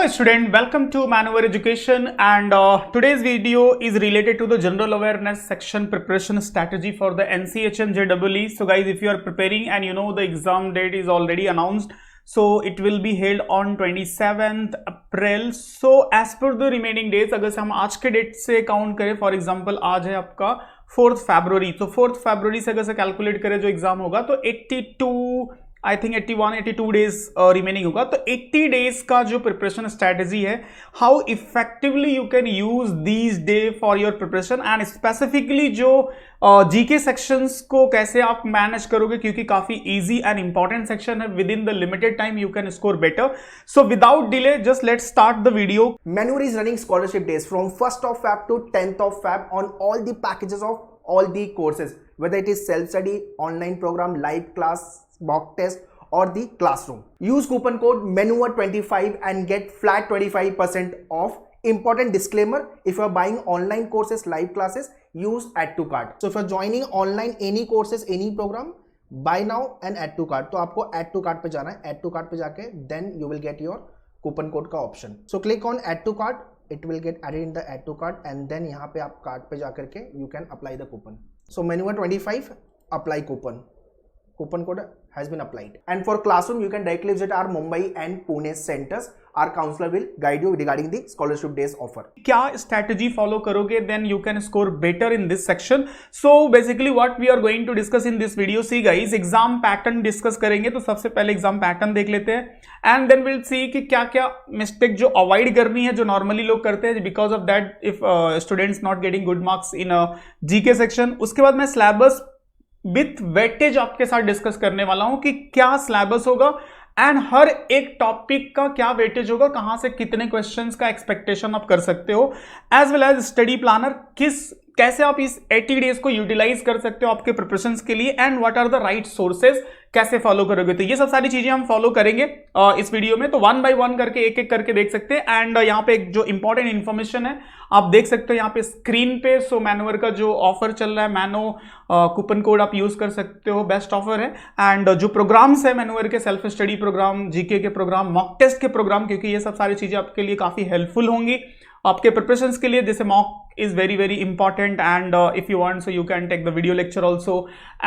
Hello student, welcome to Maneuver Education and today's video is related to the general awareness section preparation strategy for the NCHM JEE. So guys, if you are preparing and you know the exam date is already announced, so it will be held on 27th April. So as per the remaining days, अगर हम आज के date से count करें, for example आज है आपका 4th February, तो 4th February से अगर से कैलकुलेट करें जो एग्जाम होगा तो 82 आई थिंक 81-82 डेज रिमेनिंग होगा। तो 80 डेज का जो प्रिपरेशन स्ट्रेटेजी है, how effectively you can use these day for your preparation and specifically जो जीके सेक्शंस को कैसे आप मैनेज करोगे, क्योंकि काफी इजी एंड इंपॉर्टेंट सेक्शन है। With in the limited time you can score better. So without delay just let's start the video. Maneuver is running scholarship days from 1st of Feb to 10th of Feb on all the packages of all the courses, whether it is self-study, online program, live class, mock test or the classroom. Use coupon code MENUVER25 and get flat 25% off. Important disclaimer, if you are buying online courses, live classes, use add to cart. So if you are joining online any courses, any program, buy now and add to cart. तो आपको add to cart पे जाना है, add to cart पे जाके then you will get your coupon code का option. So click on add to cart, it will get added in the add to cart and then यहाँ पे आप cart पे जाकर के you can apply the coupon. So MENUVER25 apply coupon. Coupon code has been applied. And for classroom, you can directly visit our Mumbai and Pune centers. Our counselor will guide you regarding the scholarship days offer. क्या strategy follow करोगे, then you can score better in this section. So basically what we are going to discuss in this video, see guys, exam pattern discuss करेंगे। तो सबसे पहले exam pattern देख लेते हैं and then we'll see कि क्या क्या mistake जो avoid करनी है, जो normally लोग करते हैं, because of that if students not getting good marks in a GK section। उसके बाद मैं syllabus विथ वेटेज आपके साथ डिस्कस करने वाला हूं कि क्या सिलेबस होगा एंड हर एक टॉपिक का क्या वेटेज होगा, कहां से कितने क्वेश्चंस का एक्सपेक्टेशन आप कर सकते हो, as well as study planner कैसे आप इस 80 डेज को यूटिलाइज कर सकते हो आपके प्रिपरेशंस के लिए and what are the right sources, कैसे फॉलो करोगे। तो ये सब सारी चीजें हम फॉलो करेंगे इस वीडियो में। तो वन बाय वन करके एक एक करके देख सकते हैं एंड यहाँ पे एक जो इंपॉर्टेंट इन्फॉर्मेशन है आप देख सकते हो यहाँ पे स्क्रीन पे। सो मैनुअर का जो ऑफर चल रहा है, मैनो कूपन कोड आप यूज कर सकते हो, बेस्ट ऑफर है। एंड जो प्रोग्राम्स है मैनुअर के, सेल्फ स्टडी प्रोग्राम, जीके के प्रोग्राम, मॉक टेस्ट के प्रोग्राम, क्योंकि ये सब सारी चीजें आपके लिए काफी हेल्पफुल होंगी आपके प्रिपरेशंस के लिए। जैसे mock is very important and if you want so you can take the video lecture also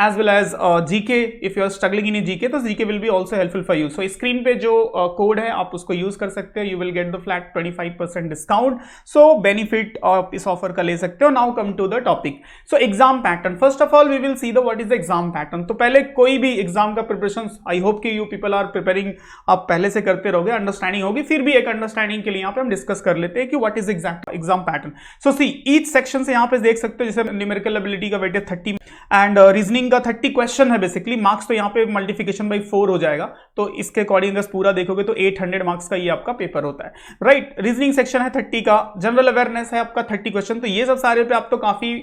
as well as GK if you are struggling in GK तो GK will be also helpful for you. So screen पे जो code है आप उसको use कर सकते हो, you will get the flat 25% discount. So benefit आप इस offer का ले सकते हो। Now come to the topic. So exam pattern, first of all we will see the what is the exam pattern. तो पहले कोई भी exam का preparation, I hope कि you people are preparing, आप पहले से करते रहोगे, अंडरस्टैंडिंग होगी। फिर भी एक अंडरस्टैंडिंग के लिए यहाँ पे हम डिस्कस कर लेते हैं कि what is exact exam pattern. So see each section से यहाँ पे देख सकते हो, जैसे न्यूमेरिकल एबिलिटी का वेटेज 30 एंड रीजनिंग का 30 क्वेश्चन है बेसिकली। मार्क्स तो यहाँ पे मल्टीप्लिकेशन बाय 4 हो जाएगा, तो इसके अकॉर्डिंग अगर पूरा देखोगे तो 800 मार्क्स का ये आपका पेपर होता है, राइट। रीजनिंग सेक्शन है 30 का, जनरल अवेयरनेस है आपका 30 क्वेश्चन। तो ये सब सारे पे आप तो काफी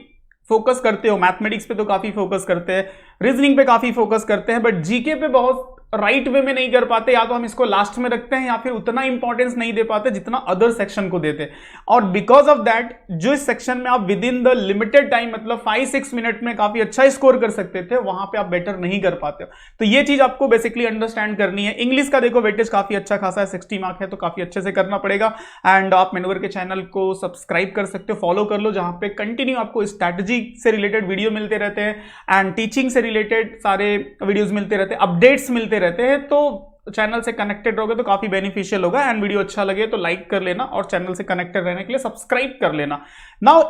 फोकस करते हो, मैथमेटिक्स पे तो काफी फोकस करते हैं, रीजनिंग पे काफी फोकस करते हैं, बट जीके पे बहुत राइट वे में नहीं कर पाते, या तो हम इसको लास्ट में रखते हैं या फिर उतना इंपॉर्टेंस नहीं दे पाते जितना अदर सेक्शन को देते। और बिकॉज ऑफ दैट जो इस सेक्शन में आप with in the limited time मतलब 5-6 मिनट में काफी अच्छा स्कोर कर सकते थे, वहां पे आप बेटर नहीं कर पाते हो। तो ये चीज आपको बेसिकली अंडरस्टैंड करनी है। इंग्लिश का देखो वेटेज काफी अच्छा खासा है, 60 मार्क है, तो काफी अच्छे से करना पड़ेगा। एंड आप मैनुअर के चैनल को सब्सक्राइब कर सकते हो, फॉलो कर लो, जहां पे कंटिन्यू आपको स्ट्रैटेजी से रिलेटेड वीडियो मिलते रहते हैं एंड टीचिंग से रिलेटेड सारे वीडियोज मिलते रहते हैं, अपडेट्स मिलते रहते हैं। तो चैनल से कनेक्टेड रहोगे तो काफी बेनिफिशियल होगा एंड वीडियो अच्छा लगे तो लाइक कर लेना और चैनल से कनेक्टेड रहने के लिए सब्सक्राइब कर लेना। नाउ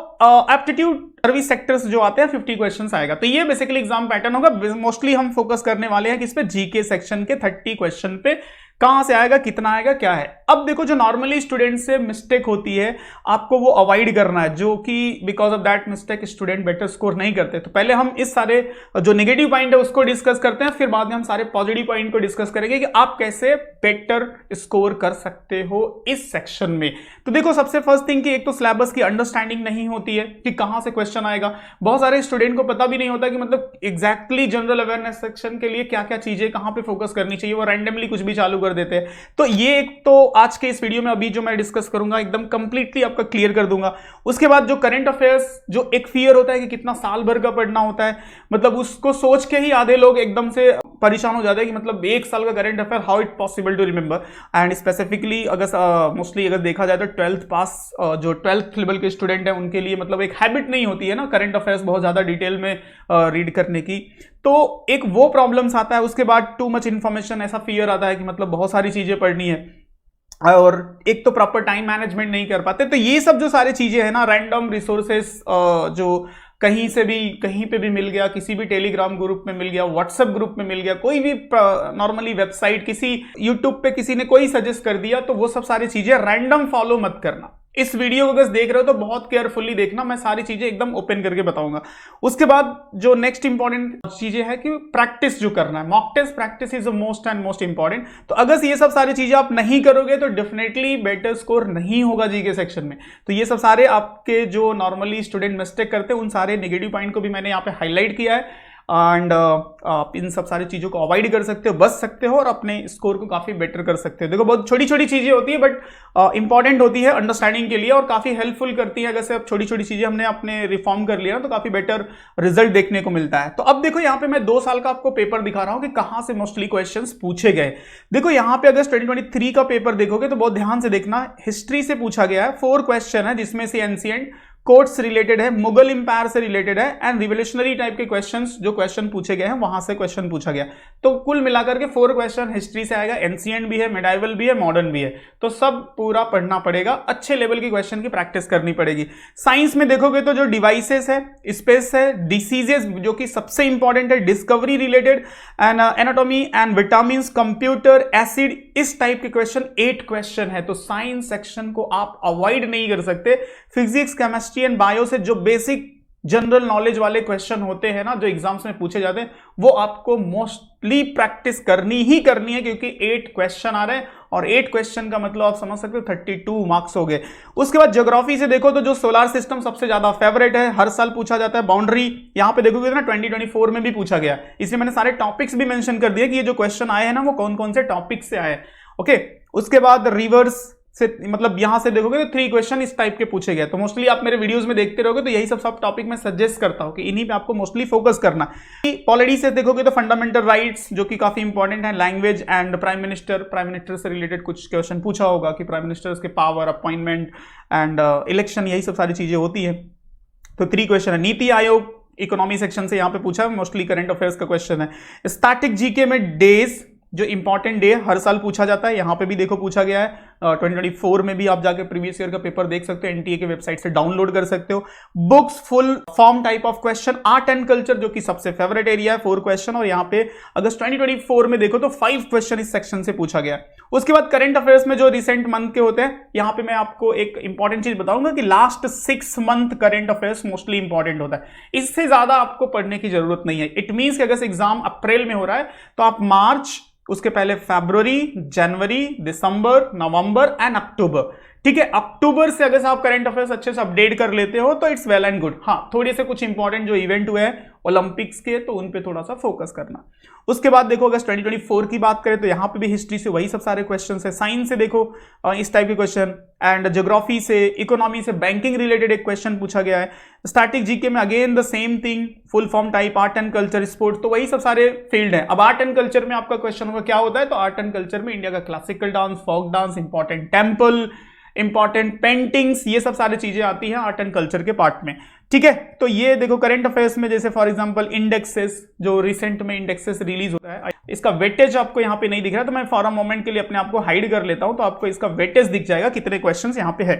एप्टीट्यूड सर्विस सेक्टर्स जो आते हैं 50 क्वेश्चंस आएगा। तो ये बेसिकली एग्जाम पैटर्न होगा। मोस्टली हम फोकस करने वाले हैं किस पे, जीके सेक्शन के 30 क्वेश्चन पे। कहां से आएगा, कितना आएगा, क्या है। अब देखो जो नॉर्मली स्टूडेंट से मिस्टेक होती है आपको वो अवॉइड करना है, जो कि because of that mistake student better score नहीं करते। तो पहले हम इस सारे जो नेगेटिव पॉइंट है उसको डिस्कस करते हैं, फिर बाद में हम सारे पॉजिटिव पॉइंट को डिस्कस करेंगे कि आप कैसे बेटर स्कोर कर सकते हो इस सेक्शन में। तो देखो सबसे फर्स्ट थिंग कि एक तो सिलेबस की अंडरस्टैंडिंग नहीं होती है कि कहां से क्वेश्चन आएगा। बहुत सारे स्टूडेंट को पता भी नहीं होता कि मतलब एग्जैक्टली जनरल अवेयरनेस सेक्शन के लिए क्या क्या चीजें कहां पे फोकस करनी चाहिए, वो रैंडमली कुछ भी चालू कर देते हैं। तो ये एक तो आज के इस वीडियो में अभी जो मैं डिस्कस करूंगा एकदम कंप्लीटली आपका क्लियर कर दूंगा। उसके बाद जो करंट अफेयर्स, जो एक फियर होता है कि कितना साल भर का पढ़ना होता है, मतलब उसको सोच के ही आधे लोग एकदम से परेशान हो जाते हैं कि मतलब 1 साल का current affair how it possible to remember. And specifically अगर मोस्टली अगर देखा जाए तो 12th पास जो 12th लेवल के स्टूडेंट हैं उनके लिए मतलब एक हैबिट नहीं होती है ना करंट अफेयर्स बहुत ज़्यादा डिटेल में रीड करने की, तो एक वो प्रॉब्लम्स आता है। उसके बाद टू मच इन्फॉर्मेशन, ऐसा फियर आता है कि मतलब बहुत सारी चीज़ें पढ़नी है और एक तो प्रॉपर टाइम मैनेजमेंट नहीं कर पाते। तो ये सब जो सारी चीजें हैं ना, रैंडम रिसोर्सेस जो कहीं से भी कहीं पे भी मिल गया, किसी भी टेलीग्राम ग्रुप में मिल गया, व्हाट्सएप ग्रुप में मिल गया, कोई भी नॉर्मली वेबसाइट, किसी यूट्यूब पे किसी ने कोई सजेस्ट कर दिया, तो वो सब सारी चीजें रैंडम फॉलो मत करना। इस वीडियो को अगर देख रहे हो तो बहुत केयरफुली देखना, मैं सारी चीजें एकदम ओपन करके बताऊंगा। उसके बाद जो नेक्स्ट इंपॉर्टेंट चीजें है कि प्रैक्टिस जो करना है, mock test practice is the most and most important. तो अगर ये सब सारी चीजें आप नहीं करोगे तो डेफिनेटली बेटर स्कोर नहीं होगा जीके सेक्शन में। तो ये सब सारे आपके जो नॉर्मली स्टूडेंट मिस्टेक करते हैं उन सारे नेगेटिव पॉइंट को भी मैंने यहाँ पे हाईलाइट किया है। एंड आप इन सब सारी चीज़ों को अवॉइड कर सकते हो, बच सकते हो और अपने स्कोर को काफ़ी बेटर कर सकते हो। देखो बहुत छोटी छोटी चीज़ें होती है बट इंपॉर्टेंट होती है अंडरस्टैंडिंग के लिए और काफ़ी हेल्पफुल करती है। अगर से अब छोटी छोटी चीज़ें हमने अपने रिफॉर्म कर लिया ना तो काफ़ी बेटर रिजल्ट देखने को मिलता है। तो अब देखो यहाँ पे मैं 2 साल का आपको पेपर दिखा रहा हूँ कि कहाँ से मोस्टली क्वेश्चंस पूछे गए। देखो यहाँ पे अगस्त 2023 का पेपर देखोगे तो बहुत ध्यान से देखना, हिस्ट्री से पूछा गया है, 4 क्वेश्चन है जिसमें से एंशिएंट कोर्ट्स रिलेटेड है, मुगल इंपायर से रिलेटेड है एंड रिवोल्यूशनरी टाइप के क्वेश्चंस जो क्वेश्चन पूछे गए हैं वहां से क्वेश्चन पूछा गया। तो कुल मिलाकर के 4 क्वेश्चन हिस्ट्री से आएगा, एंशिएंट भी है, मिडाइवल भी है, मॉडर्न भी है। तो सब पूरा पढ़ना पड़ेगा, अच्छे लेवल की क्वेश्चन की प्रैक्टिस करनी पड़ेगी। साइंस में देखोगे तो जो डिवाइसेस है, स्पेस है, डिसीजेस जो कि सबसे इंपॉर्टेंट है, discovery related and anatomy and vitamin, computer, acid, इस टाइप के क्वेश्चन 8 क्वेश्चन है। तो साइंस सेक्शन को आप अवॉइड नहीं कर सकते। फिजिक्स, केमिस्ट्री एंड बायो से जो बेसिक जनरल नॉलेज वाले क्वेश्चन होते हैं ना जो एग्जाम्स में पूछे जाते हैं वो आपको मोस्टली प्रैक्टिस करनी ही करनी है, क्योंकि 8 क्वेश्चन आ रहे हैं और 8 क्वेश्चन का मतलब आप समझ सकते हो 32 मार्क्स हो गए। उसके बाद ज्योग्राफी से देखो तो जो सोलर सिस्टम सबसे ज्यादा फेवरेट है, हर साल पूछा जाता है। बाउंड्री यहां पे देखोगे ना 2024 में भी पूछा गया, इसलिए मैंने सारे टॉपिक्स भी मेंशन कर दिए कि ये जो क्वेश्चन आए हैं ना वो कौन कौन से टॉपिक से आए। ओके, उसके बाद रिवर्स से मतलब यहां से देखोगे तो 3 क्वेश्चन इस टाइप के पूछे गए। तो मोस्टली आप मेरे वीडियोस में देखते रहोगे तो यही सब टॉपिक मैं सजेस्ट करता हूं कि इन्हीं पे आपको मोस्टली फोकस करना है। पॉलिटी से देखोगे तो फंडामेंटल राइट्स जो कि काफी इंपॉर्टेंट है, लैंग्वेज एंड प्राइम मिनिस्टर से रिलेटेड कुछ क्वेश्चन पूछा होगा कि प्राइम मिनिस्टर्स के पावर, अपॉइंटमेंट एंड इलेक्शन, यही सब सारी चीजें होती है। तो 3 क्वेश्चन है। नीति आयोग इकोनॉमी सेक्शन से यहां पे पूछा है, मोस्टली करंट अफेयर्स का क्वेश्चन है। स्टैटिक जीके में डेज जो इंपॉर्टेंट डे हर साल पूछा जाता है, यहां पे भी देखो पूछा गया है। 2024 में भी आप जाके प्रीवियस ईयर का पेपर देख सकते हो, एनटीए के वेबसाइट से डाउनलोड कर सकते हो। Books full form type of question, art and culture जो कि सबसे फेवरेट एरिया है, 4 क्वेश्चन और यहाँ पे अगस्त 2024 में देखो तो 5 क्वेश्चन इस सेक्शन से पूछा गया। उसके बाद करंट अफेयर्स में जो रिसेंट मंथ के होते हैं, यहाँ पे मैं आपको एक इंपॉर्टेंट चीज बताऊंगा कि last 6 month current affairs mostly important होता है, इससे ज्यादा आपको पढ़ने की जरूरत नहीं है। इट मीन्स कि अगर एग्जाम अप्रैल में हो रहा है तो आप मार्च, उसके पहले फरवरी, जनवरी, दिसंबर, नवंबर एंड अक्टूबर, ठीक है, अक्टूबर से अगर आप करंट अफेयर्स अच्छे से अपडेट कर लेते हो तो इट्स वेल एंड गुड। हाँ, थोड़े से कुछ इंपॉर्टेंट जो इवेंट हुए हैं ओलंपिक्स के तो उन पे थोड़ा सा फोकस करना। उसके बाद देखो अगर 2024 की बात करें तो यहाँ पे भी हिस्ट्री से वही सब सारे क्वेश्चन है। साइंस से देखो इस टाइप के क्वेश्चन एंड ज्योग्राफी से, इकोनॉमी से, बैंकिंग रिलेटेड एक क्वेश्चन पूछा गया है। स्टैटिक जीके में again the same thing, full form type, art and culture, sports, तो वही सब सारे फील्ड है। अब आर्ट एंड कल्चर में आपका क्वेश्चन होगा क्या होता है, तो आर्ट एंड कल्चर में इंडिया का classical dance, folk dance, important temple, important paintings, ये सब सारी चीजें आती हैं आर्ट एंड कल्चर के पार्ट में, ठीक है। तो ये देखो करंट अफेयर्स में जैसे फॉर एग्जांपल इंडेक्सेस, जो रिसेंट में इंडेक्सेस रिलीज होता है, इसका वेटेज आपको यहाँ पे नहीं दिख रहा, तो मैं फॉर अ मोमेंट के लिए अपने आप को हाइड कर लेता हूं, तो आपको इसका वेटेज दिख जाएगा कितने क्वेश्चंस यहाँ पे है।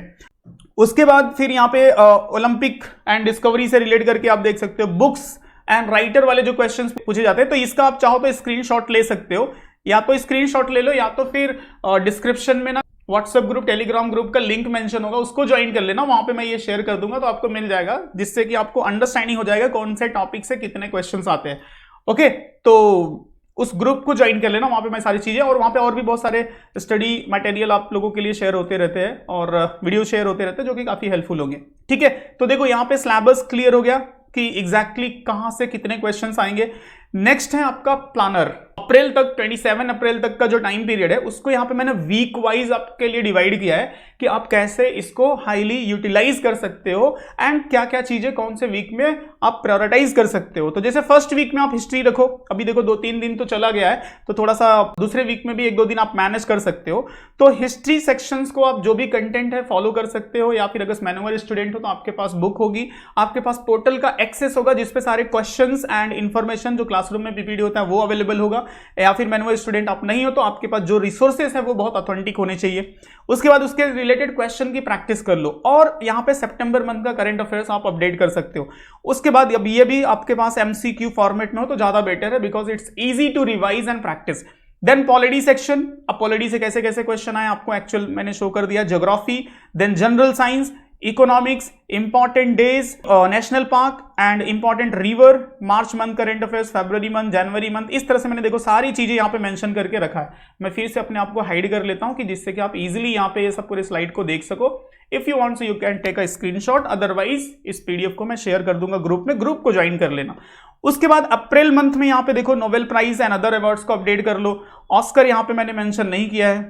उसके बाद फिर यहाँ पे ओलंपिक एंड डिस्कवरी से रिलेट करके आप देख सकते हो बुक्स एंड राइटर वाले जो क्वेश्चंस पूछे जाते हैं, तो इसका आप चाहो तो स्क्रीनशॉट ले सकते हो, या तो स्क्रीनशॉट ले लो या तो फिर डिस्क्रिप्शन में ना व्हाट्सएप ग्रुप, टेलीग्राम ग्रुप का लिंक मेंशन होगा, उसको ज्वाइन कर लेना, वहां पे मैं ये शेयर कर दूंगा तो आपको मिल जाएगा, जिससे कि आपको अंडरस्टैंडिंग हो जाएगा कौन से टॉपिक से कितने क्वेश्चंस आते हैं। ओके, तो उस ग्रुप को ज्वाइन कर लेना, वहां पे मैं सारी चीजें और वहां पे और भी बहुत सारे स्टडी मटेरियल आप लोगों के लिए शेयर होते रहते हैं और वीडियो शेयर होते रहते हैं जो कि काफी हेल्पफुल होंगे, ठीक है। तो देखो यहाँ पे सिलेबस क्लियर हो गया कि एग्जैक्टली कहां से कितने क्वेश्चंस आएंगे। नेक्स्ट है आपका प्लानर, अप्रैल तक, 27 अप्रैल तक का जो टाइम पीरियड है उसको यहाँ पे मैंने वीक वाइज आपके लिए डिवाइड किया है कि आप कैसे इसको हाईली यूटिलाइज कर सकते हो एंड क्या क्या चीजें कौन से वीक में आप प्रायोरिटाइज कर सकते हो। तो जैसे फर्स्ट वीक में आप हिस्ट्री रखो, अभी देखो 2-3 दिन तो चला गया है, तो थोड़ा सा दूसरे वीक में भी 1-2 दिन आप मैनेज कर सकते हो। तो हिस्ट्री सेक्शंस को आप जो भी कंटेंट है फॉलो कर सकते हो, या फिर अगर मैनुअल स्टूडेंट हो तो आपके पास बुक होगी, आपके पास पोर्टल का एक्सेस होगा जिसपे सारे क्वेश्चंस एंड इंफॉर्मेशन जो क्लासरूम में पीपीटी होता है वो अवेलेबल होगा। या फिर मैनुअल स्टूडेंट आप नहीं हो तो आपके पास जो रिसोर्सेस है वो बहुत ऑथेंटिक होने चाहिए। उसके बाद उसके रिलेटेड क्वेश्चन की प्रैक्टिस कर लो, और यहाँ पे सितंबर मंथ का करंट अफेयर्स आप अपडेट कर सकते हो। उसके बाद अब ये भी आपके पास एमसीक्यू फॉर्मेट में हो तो ज्यादा बेटर है, because it's easy to revise and practice. Then polity section, अब पॉलिटी से कैसे कैसे क्वेश्चन आए आपको एक्चुअल मैंने शो कर दिया। Geography, then general science, economics, important days, national park and important river, March month current affairs, फरवरी मंथ, जनवरी मंथ, इस तरह से मैंने देखो सारी चीजें यहाँ पे मेंशन करके रखा है। मैं फिर से अपने आप को हाइड कर लेता हूँ कि जिससे कि आप इजीली यहाँ पे ये सब पूरे स्लाइड को देख सको। If you want so you can take a screenshot, otherwise इस पीडीएफ को मैं शेयर कर दूंगा ग्रुप में, ग्रुप को ज्वाइन कर लेना। उसके बाद अप्रैल मंथ में यहाँ पे देखो Nobel prize and other awards को अपडेट कर लो। ऑस्कर यहाँ पे मैंने मेंशन नहीं किया है,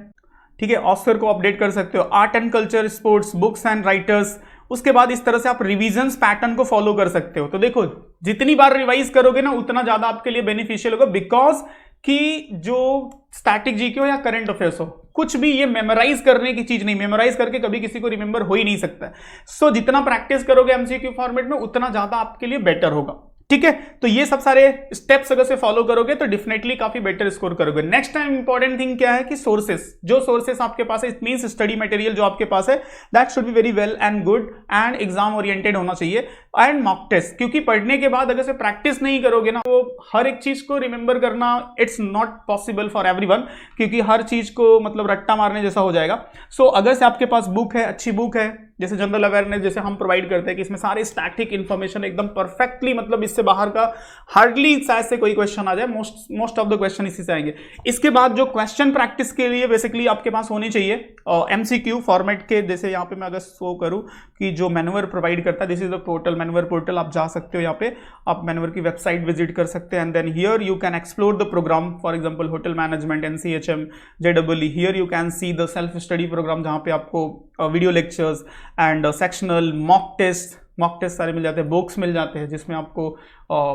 ठीक है, ऑस्कर को अपडेट कर सकते हो। Art and culture, sports, books and writers. उसके बाद इस तरह से आप रिवीजन्स पैटर्न को फॉलो कर सकते हो। तो देखो जितनी बार रिवाइज करोगे ना उतना ज्यादा आपके लिए बेनिफिशियल होगा, बिकॉज कि जो स्टैटिक जीके हो या करंट अफेयर्स हो, कुछ भी ये मेमोराइज करने की चीज नहीं, मेमोराइज करके कभी किसी को रिमेंबर हो ही नहीं सकता। सो जितना प्रैक्टिस करोगे एमसीक्यू फॉर्मेट में उतना ज्यादा आपके लिए बेटर होगा, ठीक है। तो ये सब सारे स्टेप्स अगर से फॉलो करोगे तो डेफिनेटली काफी बेटर स्कोर करोगे। नेक्स्ट टाइम इंपॉर्टेंट थिंग क्या है कि सोर्सेस, जो सोर्सेस आपके पास है, इट मींस स्टडी मटेरियल जो आपके पास है, that should be very well and good and exam oriented होना चाहिए। एंड मॉक टेस्ट, क्योंकि पढ़ने के बाद अगर से प्रैक्टिस नहीं करोगे ना, वो हर एक चीज को रिमेंबर करना it's not possible for everyone, क्योंकि हर चीज को मतलब रट्टा मारने जैसा हो जाएगा। सो अगर से आपके पास बुक है, अच्छी बुक है, जैसे जनरल अवेयरनेस जैसे हम प्रोवाइड करते हैं कि इसमें सारे स्टैटिक इंफॉर्मेशन एकदम परफेक्टली, मतलब इससे बाहर का हार्डली शायद से कोई क्वेश्चन आ जाए, मोस्ट ऑफ द क्वेश्चन इसी से आएंगे। इसके बाद जो क्वेश्चन प्रैक्टिस के लिए बेसिकली आपके पास होनी चाहिए एमसीक्यू फॉर्मेट के, जैसे यहाँ पे मैं अगर शो करूं कि जो मैनुअर प्रोवाइड करता है, this is the portal, manure portal, आप जा सकते हो, यहाँ पे आप मैनुअर की वेबसाइट विजिट कर सकते हैं। And then here you can explore the programme, for example hotel management, NCHM, JWE. Here you can see the self study programme, जहाँ पे आपको video lectures and sectional mock test सारे मिल जाते हैं, बुक्स मिल जाते हैं जिसमें आपको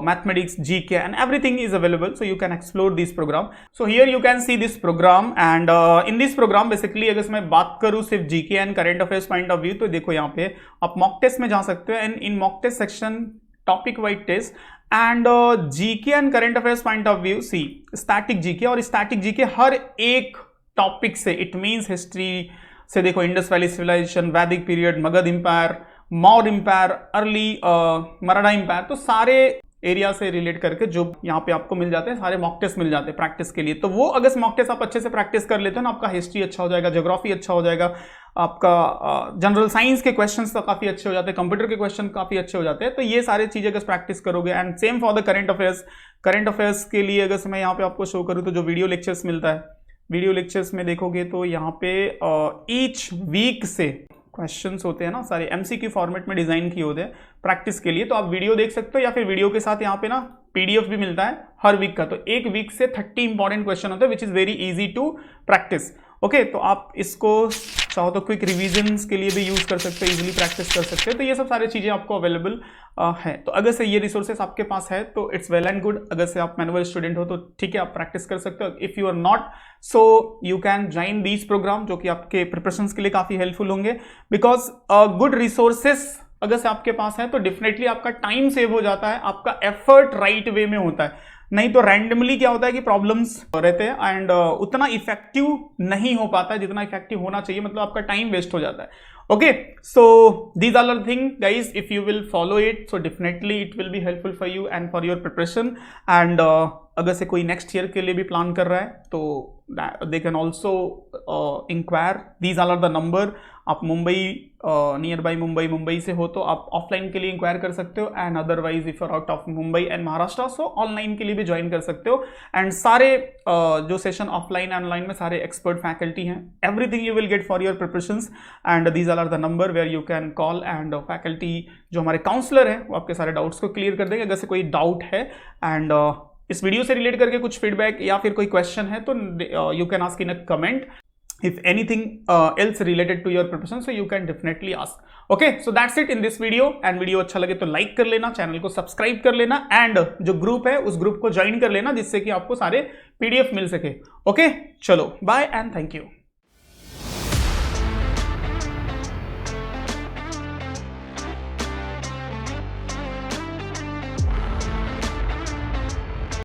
mathematics, GK and everything is available, so you can explore this programme. So here you can see this programme and in this programme basically अगर मैं बात करूं सिर्फ GK and current affairs point of view, तो देखो यहाँ पे आप मॉक टेस्ट में जा सकते हो, and in mock test section topic wise test and GK and current affairs point of view, see static GK, और स्टैटिक जीके हर एक टॉपिक से, इट मीन्स हिस्ट्री से देखो Indus valley civilisation, Vedic period, Magadha empire, Maurya empire, early Maratha empire, तो सारे area से relate करके जो यहाँ पे आपको मिल जाते हैं, सारे मॉक टेस्ट मिल जाते हैं प्रैक्टिस के लिए। तो वो अगर मॉक टेस्ट आप अच्छे से प्रैक्टिस कर लेते हो ना, आपका हिस्ट्री अच्छा हो जाएगा, ज्योग्राफी अच्छा हो जाएगा, आपका जनरल साइंस के क्वेश्चंस तो काफी अच्छे हो जाते हैं, कंप्यूटर के क्वेश्चन काफी अच्छे हो जाते हैं। तो ये सारी चीजें अगर प्रैक्टिस करोगे, and same for the current affairs के लिए अगर मैं यहाँ पे आपको शो करूँ तो जो वीडियो लेक्चर्स मिलता है, वीडियो लेक्चर्स में देखोगे तो यहाँ पे ईच वीक से क्वेश्चंस होते हैं ना, सारे एमसीक्यू फॉर्मेट में डिजाइन किए होते हैं प्रैक्टिस के लिए, तो आप वीडियो देख सकते हो, या फिर वीडियो के साथ यहाँ पे ना पीडीएफ भी मिलता है हर वीक का। तो एक वीक से 30 इंपॉर्टेंट क्वेश्चन होते हैं which is very easy to practise. Okay, तो आप इसको चाहो तो क्विक रिविजन्स के लिए भी यूज कर सकते हो, इजीली प्रैक्टिस कर सकते हो। तो ये सब सारी चीजें आपको अवेलेबल है। तो अगर से ये रिसोर्सेस आपके पास है तो इट्स वेल एंड गुड। अगर से आप मैनुअल स्टूडेंट हो तो ठीक है, आप प्रैक्टिस कर सकते हो। If you are not, so you can join these program जो कि आपके प्रिपरेशंस के लिए काफी हेल्पफुल होंगे, बिकॉज गुड रिसोर्सेस अगर से आपके पास है तो डेफिनेटली आपका टाइम सेव हो जाता है, आपका एफर्ट राइट वे में होता है। नहीं तो रैंडमली क्या होता है कि प्रॉब्लम्स रहते हैं एंड उतना इफेक्टिव नहीं हो पाता है जितना इफेक्टिव होना चाहिए, मतलब आपका टाइम वेस्ट हो जाता है। Okay, so these are the thing guys, if you will follow it so definitely it will be helpful for you and for your preparation. And अगर से कोई नेक्स्ट ईयर के लिए भी प्लान कर रहा है तो they can also enquire, these are the number. आप मुंबई नियर बाई मुंबई से हो तो आप ऑफलाइन के लिए इंक्वायर कर सकते हो, and otherwise if are out of Mumbai and Maharashtra so online के लिए भी ज्वाइन कर सकते हो। एंड सारे जो सेशन ऑफलाइन एंड ऑनलाइन में सारे एक्सपर्ट फैकल्टी हैं, everything you will get for your preparations, and these are the number where you can call, and faculty जो हमारे काउंसलर हैं वो आपके सारे डाउट्स को क्लियर कर देंगे अगर से कोई डाउट है। एंड इस वीडियो से रिलेट करके कुछ फीडबैक या फिर कोई क्वेश्चन है तो you can ask in a comment. if anything else related to your preparation, so you can definitely ask. Okay, so that's it in this video, and video अच्छा लगे तो लाइक कर लेना, चैनल को सब्सक्राइब कर लेना, एंड जो group है उस ग्रुप को ज्वाइन कर लेना जिससे कि आपको सारे PDF मिल सके. ओके, चलो बाय एंड थैंक यू.